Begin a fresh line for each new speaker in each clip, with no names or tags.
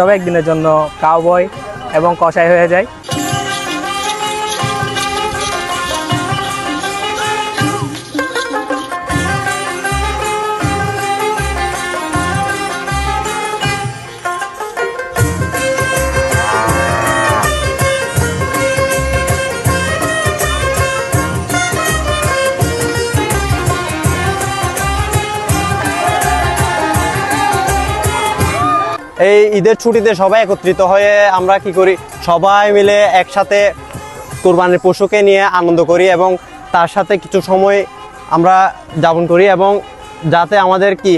সব একদিনের জন্য কাউবয় এবং কসাই হয়ে যায়।
এই ঈদের ছুটিতে সবাই একত্রিত হয়ে আমরা কি করি, সবাই মিলে একসাথে কোরবানির পশুকে নিয়ে আনন্দ করি এবং তার সাথে কিছু সময় আমরা যাপন করি এবং যাতে আমাদের কি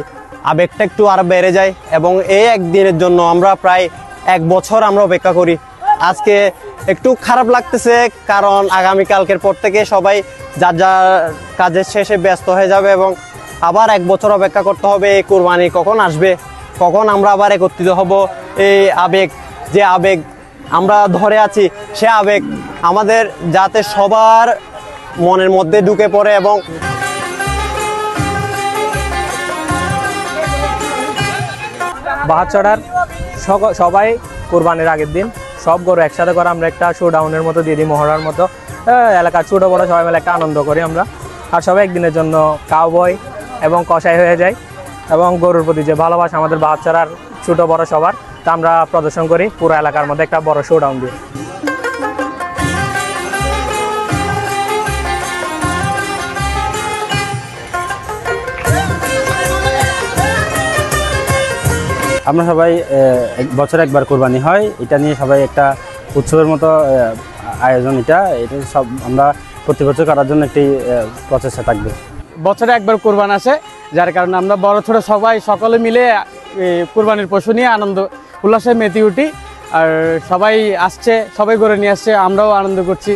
আবেগটা একটু আরো বেড়ে যায়। এবং এই একদিনের জন্য আমরা প্রায় 1 বছর আমরা অপেক্ষা করি। আজকে একটু খারাপ লাগতেছে, কারণ আগামীকালকের পর থেকে সবাই যার যার কাজের শেষে ব্যস্ত হয়ে যাবে এবং আবার 1 বছর অপেক্ষা করতে হবে এই কোরবানি কখন আসবে, কখন আমরা আবার একত্রিত হব। এই আবেগ, যে আবেগ আমরা ধরে আছি, সে আবেগ আমাদের যাতে সবার মনের মধ্যে ঢুকে পড়ে। এবং
বাহাচড়ার সবাই কোরবানির আগের দিন সব গরু একসাথে করে আমরা একটা শোডাউনের মতো দিয়ে দিই, মহড়ার মতো। এলাকার ছোটো বড়ো সবাই মিলে একটা আনন্দ করি আমরা। আর সবাই একদিনের জন্য কাউবয় এবং কসাই হয়ে যায় এবং গরুর প্রতি যে ভালোবাসা আমাদের বাহাচড়ার ছোটো বড়ো সবার, তা আমরা প্রদর্শন করি পুরো এলাকার মধ্যে একটা বড় শোডাউন দিয়ে।
আমরা সবাই বছরে একবার কোরবানি হয়, এটা নিয়ে সবাই একটা উৎসবের মতো আয়োজন। এটা সব আমরা প্রতি বছর করার জন্য একটি প্রচেষ্টা থাকবে।
বছরে একবার কোরবান আসে, যার কারণে আমরা বড় ছোট সবাই সকলে মিলে কোরবানির পশু নিয়ে আনন্দ উল্লাসে মেতে উঠি। আর সবাই আসছে, সবাই করে নিয়ে আসছে, আমরাও আনন্দ করছি।